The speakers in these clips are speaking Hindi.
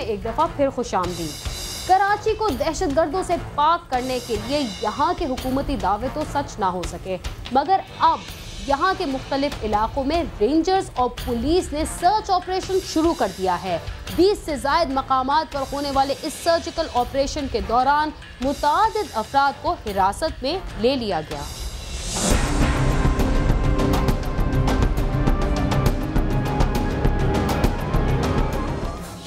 में एक दफ़ा फिर खुशामदीद। कराची को दहशतगर्दों से पाक करने के लिए यहाँ के हुकूमती दावे तो सच ना हो सके, मगर अब यहाँ के मुख्तलिफ इलाकों में रेंजर्स और पुलिस ने सर्च ऑपरेशन शुरू कर दिया है। 20 से ज़ायद मकामात पर होने वाले इस सर्जिकल ऑपरेशन के दौरान मुतादिद अफराद को हिरासत में ले लिया गया।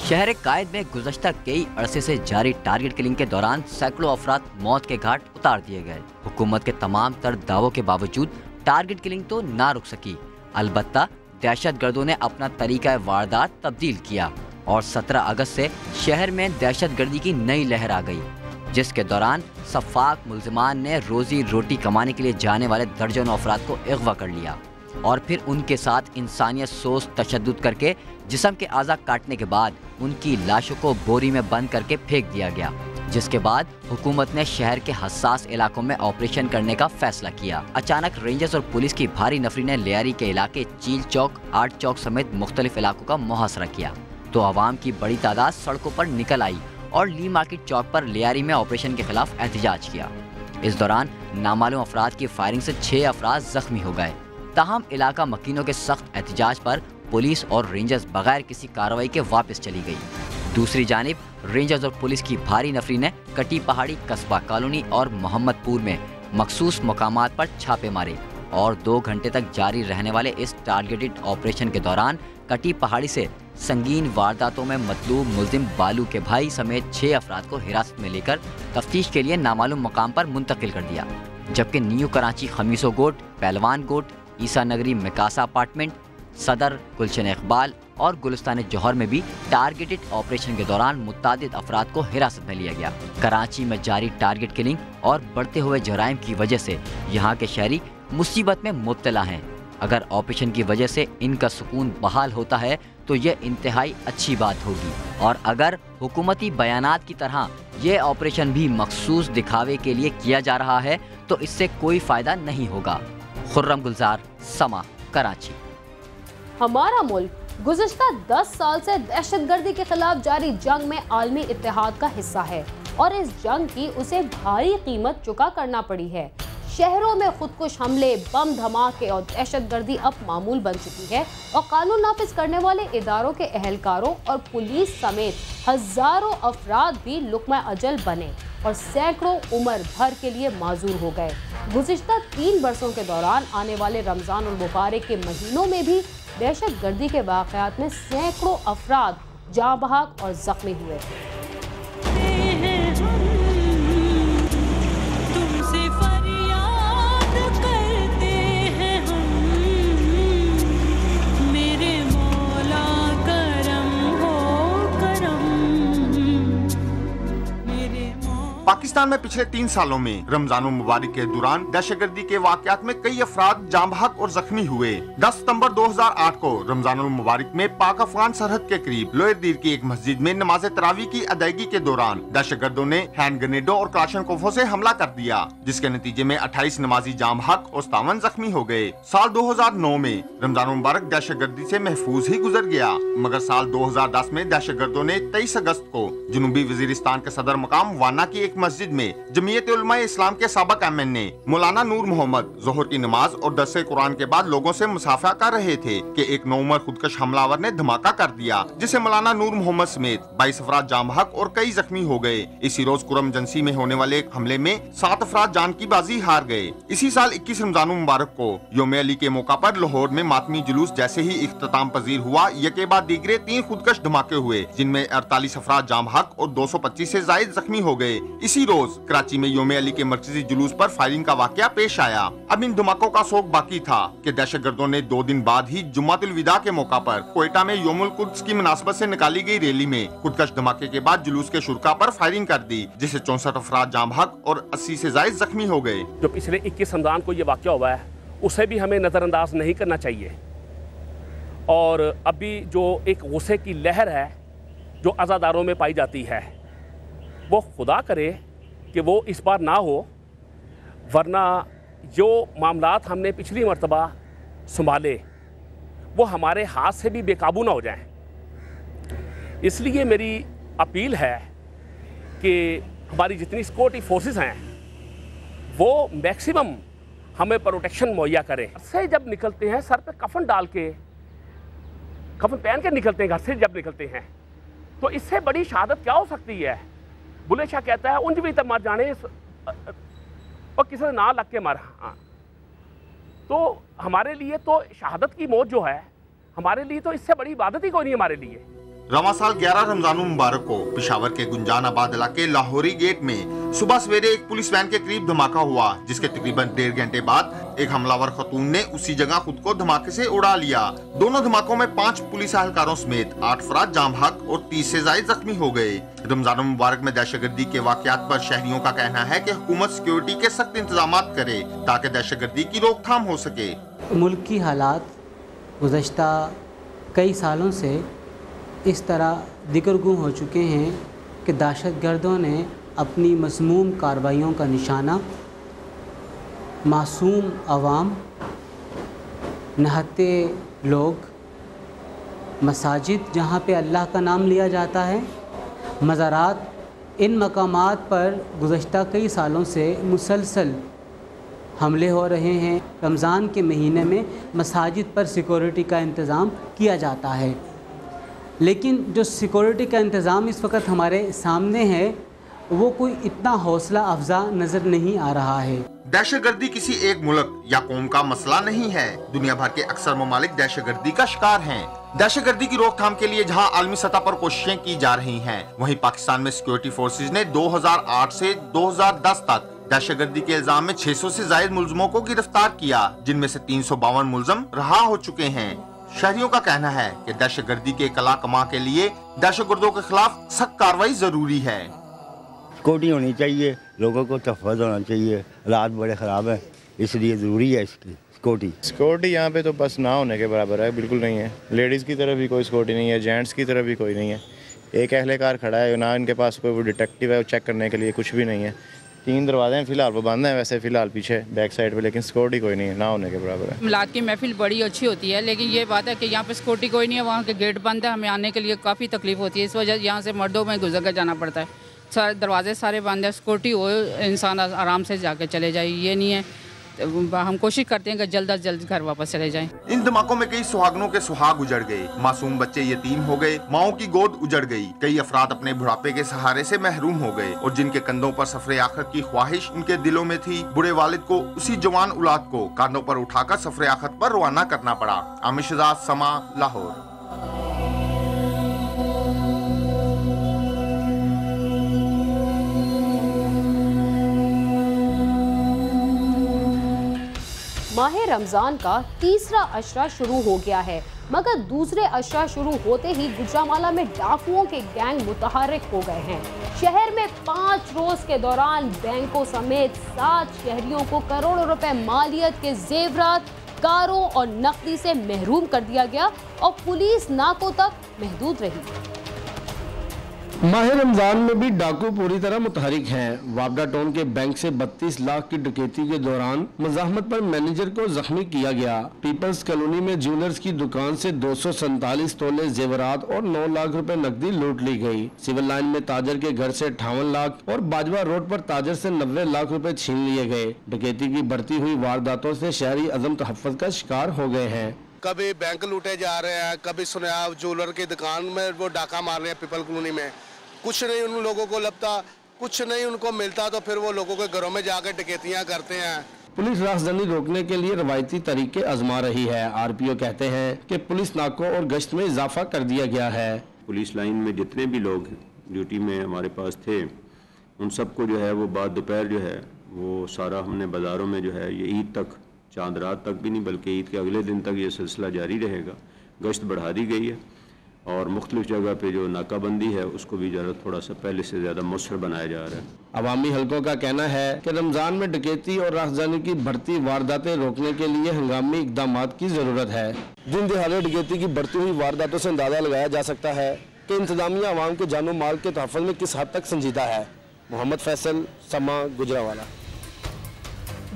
शहर कायद में गुज़श्ता कई अरसे से जारी टारगेट किलिंग के दौरान सैकड़ों अफराद मौत के घाट उतार दिए गए। हुकूमत के तमाम तर दावों के बावजूद टारगेट किलिंग तो ना रुक सकी। अलबत्ता दहशतगर्दों ने अपना तरीका वारदात तब्दील किया और 17 अगस्त से शहर में दहशतगर्दी की नई लहर आ गई, जिसके दौरान सफाक मुल्जिमान ने रोजी रोटी कमाने के लिए जाने वाले दर्जनों अफराद को अगवा कर लिया और फिर उनके साथ इंसानियत सोच तशद्दुद करके जिस्म के आज़ा काटने के बाद उनकी लाशों को बोरी में बंद करके फेंक दिया गया, जिसके बाद हुकूमत ने शहर के हसास इलाकों में ऑपरेशन करने का फैसला किया। अचानक रेंजर्स और पुलिस की भारी नफरी ने लियारी के इलाके चील चौक, आर्ट चौक समेत मुख्तलिफ इलाकों का मुहासरा किया तो आवाम की बड़ी तादाद सड़कों पर निकल आई और ली मार्केट चौक पर लियारी में ऑपरेशन के खिलाफ एहतजाज किया। इस दौरान नामालूम अफराद की फायरिंग से 6 अफराद जख्मी हो गए। ताहम इलाका मकीनों के सख्त एहतजाज पर पुलिस और रेंजर्स बगैर किसी कार्रवाई के वापस चली गई। दूसरी जानिब रेंजर्स और पुलिस की भारी नफरी ने कटी पहाड़ी, कस्बा कॉलोनी और मोहम्मदपुर में मखसूस मकामात पर छापे मारे और 2 घंटे तक जारी रहने वाले इस टारगेटेड ऑपरेशन के दौरान कटी पहाड़ी से संगीन वारदातों में मतलूब मुल्जिम बालू के भाई समेत 6 अफराद को हिरासत में लेकर तफ्तीश के लिए नामालूम मकाम पर मुंतकिल कर दिया, जबकि न्यू कराची खमीसो गोट, पहलवान गोट, ईसा नगरी मिकासा अपार्टमेंट, सदर, गुलशन इकबाल और गुलिस्तान जौहर में भी टारगेटेड ऑपरेशन के दौरान मुतादिद अफराद को हिरासत में लिया गया। कराची में जारी टारगेट किलिंग और बढ़ते हुए जराइम की वजह से यहाँ के शहरी मुसीबत में मुब्तला हैं। अगर ऑपरेशन की वजह से इनका सुकून बहाल होता है तो यह इंतहाई अच्छी बात होगी, और अगर हुकूमती बयानात की तरह ये ऑपरेशन भी मखसूस दिखावे के लिए किया जा रहा है तो इससे कोई फ़ायदा नहीं होगा। खुर्रम गुलजार, समा, कराची। हमारा मुल्क गुज़श्ता 10 साल से दहशतगर्दी के खिलाफ जारी जंग में आलमी इत्तेहाद का हिस्सा है और इस जंग की उसे भारी कीमत चुका करना पड़ी है। शहरों में खुदकुश हमले, बम धमाके और दहशतगर्दी अब मामूल बन चुकी है और कानून नाफिज करने वाले इदारों के अहलकारों और पुलिस समेत हजारों अफराद भी लुक्मा अजल बने और सैकड़ों उम्र भर के लिए माजूर हो गए। गुज़िश्ता 3 बरसों के दौरान आने वाले रमज़ान और मुबारक के महीनों में भी दहशतगर्दी के वाक़यात में सैकड़ों अफराद जाँ बहक और जख्मी हुए। पाकिस्तान में पिछले 3 सालों में रमजानुल मुबारक के दौरान दहशतगर्दी के वाकयात में कई अफराद जाँ बहक और जख्मी हुए। 10 सितंबर 2008 को रमजानुल मुबारक में पाक अफगान सरहद के करीब लोअर दीर की एक मस्जिद में नमाज तरावी की अदायगी के दौरान दहशतगर्दों ने हैंड ग्रेनेडों और क्लाशनकोफों से हमला कर दिया, जिसके नतीजे में 28 नमाजी जाँ बहक और 57 जख्मी हो गए। साल 2009 में रमजानुल मुबारक दहशतगर्दी से महफूज ही गुजर गया, मगर साल 2010 में दहशतगर्दों ने 23 अगस्त को जनूबी वजीरिस्तान के सदर मकाम वाना की एक मस्जिद में जमीयत उलमा इस्लाम के साबिक एमएन ने मौलाना नूर मोहम्मद जोहर की नमाज और दरसे कुरान के बाद लोगों से मुसाफा कर रहे थे कि एक नौउमर खुदकश हमलावर ने धमाका कर दिया, जिसे मौलाना नूर मोहम्मद समेत 22 अफराद जाँ बहक और कई जख्मी हो गए। इसी रोज कुरम जंसी में होने वाले एक हमले में 7 अफराद जान की बाजी हार गए। इसी साल 21 रमजानुल मुबारक को यौम अली के मौका पर लाहौर में मातमी जुलूस जैसे ही इख्तिताम पजीर हुआ, यके बाद दीगरे 3 खुदकश धमाके हुए, जिनमें 48 अफराद जाँ बहक और 225 से जायद जख्मी हो गए। इसी रोज कराची में यौम अली के मरकजी जुलूस पर फायरिंग का वाकया पेश आया। अब इन धमाकों का शौक बाकी था कि दहशतगर्दों ने 2 दिन बाद ही जुम्मातुल विदा के मौका पर कोयटा में यौमुल कुद्स की मुनासबत से निकाली गई रैली में खुदकश धमाके के बाद जुलूस के शुरका पर फायरिंग कर दी, जिससे 64 अफराद जाँ बहक और 80 से जायद जख्मी हो गए। जो पिछले 21 रमजान को ये वाकया हुआ है उसे भी हमें नजरअंदाज नहीं करना चाहिए, और अभी जो एक गुस्से की लहर है जो अज़ादारों में पाई जाती है, वो खुदा करे कि वो इस बार ना हो, वरना जो मामलात हमने पिछली मर्तबा संभाले वो हमारे हाथ से भी बेकाबू ना हो जाएं। इसलिए मेरी अपील है कि हमारी जितनी सिक्योरिटी फोर्सेस हैं वो मैक्सिमम हमें प्रोटेक्शन मुहैया करें। घर से जब निकलते हैं सर पे कफन डाल के, कफन पहन के निकलते हैं घर से जब निकलते हैं, तो इससे बड़ी शहादत क्या हो सकती है। बुल्ले शाह कहता है उंज भी तब मर जाने और किसी से ना लग के मर। तो हमारे लिए तो शहादत की मौत जो है, हमारे लिए तो इससे बड़ी इबादत ही कोई नहीं हमारे लिए। रवां साल 11 रमजानुल मुबारक को पेशावर के गुंजानाबाद इलाके लाहौरी गेट में सुबह सवेरे एक पुलिस वैन के करीब धमाका हुआ, जिसके तकरीबन 1.5 घंटे बाद एक हमलावर खतून ने उसी जगह खुद को धमाके से उड़ा लिया। दोनों धमाकों में 5 पुलिस एहलकारों समेत 8 अफराद जाम हक और 30 से ज्यादा जख्मी हो गए। रमजानुल मुबारक में दहशतगर्दी के वाकयात पर शहरियों का कहना है कि हुकूमत सिक्योरिटी के सख्त इंतजाम करे ताकि दहशतगर्दी की रोकथाम हो सके। मुल्क की हालात गुज़श्ता कई सालों से इस तरह दिगरगूं हो चुके हैं कि दहशतगर्दों ने अपनी मज़मूम कार्रवाइयों का निशाना मासूम अवाम, नहाते लोग, मसाजिद जहाँ पे अल्लाह का नाम लिया जाता है, मज़ारात, इन मकामात पर गुज़श्ता कई सालों से मुसलसल हमले हो रहे हैं। रमज़ान के महीने में मसाजिद पर सिक्योरिटी का इंतज़ाम किया जाता है, लेकिन जो सिक्योरिटी का इंतज़ाम इस वक्त हमारे सामने है वो कोई इतना हौसला अफजा नज़र नहीं आ रहा है। दहशतगर्दी किसी एक मुल्क या कौम का मसला नहीं है। दुनिया भर के अक्सर ममालिक दहशतगर्दी का शिकार हैं। दहशतगर्दी की रोकथाम के लिए जहां आलमी सतह पर कोशिशें की जा रही हैं, वहीं पाकिस्तान में सिक्योरिटी फोर्सेज ने 2008 से 2010 तक दहशतगर्दी के इल्जाम में 600 से ज्यादा मुलजमों को गिरफ्तार किया, जिनमें से 352 मुलजम रहा हो चुके हैं। शहरियों का कहना है कि दहशतगर्दी के कला कमा के लिए दहशतगर्दों के खिलाफ सख्त कार्रवाई जरूरी है। सिक्योरिटी होनी चाहिए, लोगों को तहफ़्फ़ुज़ होना चाहिए, हालात बड़े ख़राब हैं, इसलिए ज़रूरी है इसकी सिक्योरिटी यहाँ पे तो बस ना होने के बराबर है, बिल्कुल नहीं है। लेडीज़ की तरफ भी कोई सिक्योरिटी नहीं है, जेंट्स की तरफ भी कोई नहीं है। एक अहलकार खड़ा है ना, इनके पास कोई वो डिटेक्टिव है चेक करने के लिए, कुछ भी नहीं है। 3 दरवाजे हैं फ़िलहाल, वो बंद हैं वैसे फ़िलहाल पीछे बैक साइड पे, लेकिन सिक्योरिटी कोई नहीं है, ना होने के बराबर है। मिलाद की महफिल बड़ी अच्छी होती है, लेकिन ये बात है कि यहाँ पे सिक्योरिटी कोई नहीं है, वहाँ के गेट बंद है, हमें आने के लिए काफ़ी तकलीफ होती है। इस वजह यहाँ से मर्दों में गुजर कर जाना पड़ता है, सारे दरवाजे सारे बंद है। सिक्योरिटी हो, इंसान आराम से जाके चले जाए, ये नहीं है। हम कोशिश करते हैं कि जल्द अज जल्द घर वापस चले जाएं। इन धमाकों में कई सुहागनों के सुहाग उजड़ गए, मासूम बच्चे यतीम हो गए, माओं की गोद उजड़ गई। कई अफराद अपने बुढ़ापे के सहारे से महरूम हो गए और जिनके कंधों पर सफरे आखिर की ख्वाहिश उनके दिलों में थी, बुढ़े वालिद को उसी जवान औलाद को कांधों पर उठाकर सफरे आखिर पर रवाना करना पड़ा। आमिर शहजाद, समा, लाहौर। माह रमज़ान का तीसरा अशरा शुरू हो गया है, मगर दूसरे अशरा शुरू होते ही गुजरांवाला में डाकुओं के गैंग मुतहर्रिक हो गए हैं। शहर में 5 रोज के दौरान बैंकों समेत 7 शहरियों को करोड़ों रुपए मालियत के जेवरात, कारों और नकदी से महरूम कर दिया गया और पुलिस नाकों तक महदूद रही। माह रमजान में भी डाकू पूरी तरह मुतहरिक हैं। वापडा टाउन के बैंक से 32 लाख की डकैती के दौरान मुजाहमत पर मैनेजर को जख्मी किया गया। पीपल्स कॉलोनी में ज्वेलर्स की दुकान से 247 तोले जेवरात और 9 लाख रुपए नकदी लूट ली गई। सिविल लाइन में ताजर के घर से 58 लाख और बाजवा रोड पर ताजर से 90 लाख रुपए छीन लिए गए। डकैती की बढ़ती हुई वारदातों से शहरी अज़म तहफ़्फ़ुज़ का शिकार हो गए हैं। कभी बैंक लूटे जा रहे हैं, कभी सुने आप ज्वेलर की दुकान में वो डाका मार रहे हैं पीपल कॉलोनी में। कुछ नहीं उन लोगों को लगता, कुछ नहीं उनको मिलता, तो फिर वो लोगों के घरों में जाकर डकैतियां करते हैं। पुलिस राहजनी रोकने के लिए रवायती तरीके आजमा रही है। आरपीओ कहते हैं कि पुलिस नाकों और गश्त में इजाफा कर दिया गया है। पुलिस लाइन में जितने भी लोग ड्यूटी में हमारे पास थे, उन सबको जो है वो बाद दोपहर जो है वो सारा हमने बाज़ारों में जो है ये ईद तक, चांद रात तक भी नहीं बल्कि ईद के अगले दिन तक ये सिलसिला जारी रहेगा। गश्त बढ़ा दी गई है और मुख्तलिफ जगह पे जो नाकाबंदी है उसको भी ज़रा थोड़ा सा पहले से ज़्यादा मौसर बनाया जा रहा है। अवामी हलकों का कहना है कि रमज़ान में डकैती और राहजानी की बढ़ती वारदातें रोकने के लिए हंगामी इक़दाम की ज़रूरत है। दिन दिहाड़े डकैती की बढ़ती हुई वारदातों से अंदाज़ा लगाया जा सकता है कि इंतजामिया अवाम के जानो माल के तहफ़्फ़ुज़ में किस हद तक संजीदा है। मोहम्मद फैसल, समा, गुजरांवाला।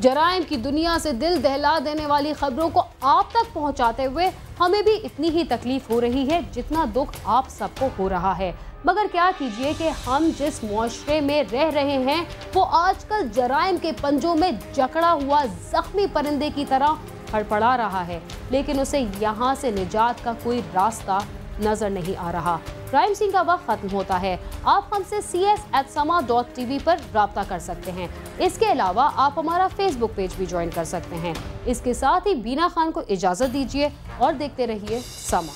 जराइम की दुनिया से दिल दहला देने वाली खबरों को आप तक पहुंचाते हुए हमें भी इतनी ही तकलीफ हो रही है जितना दुख आप सबको हो रहा है। मगर क्या कीजिए कि हम जिस मुआशरे में रह रहे हैं वो आजकल जराइम के पंजों में जकड़ा हुआ जख्मी परिंदे की तरह फड़फड़ा रहा है, लेकिन उसे यहाँ से निजात का कोई रास्ता नजर नहीं आ रहा। क्राइम सीन का वक्त खत्म होता है। आप हमसे cs@sama.tv पर राब्ता कर सकते हैं। इसके अलावा आप हमारा फेसबुक पेज भी ज्वाइन कर सकते हैं। इसके साथ ही बीना खान को इजाजत दीजिए और देखते रहिए समा।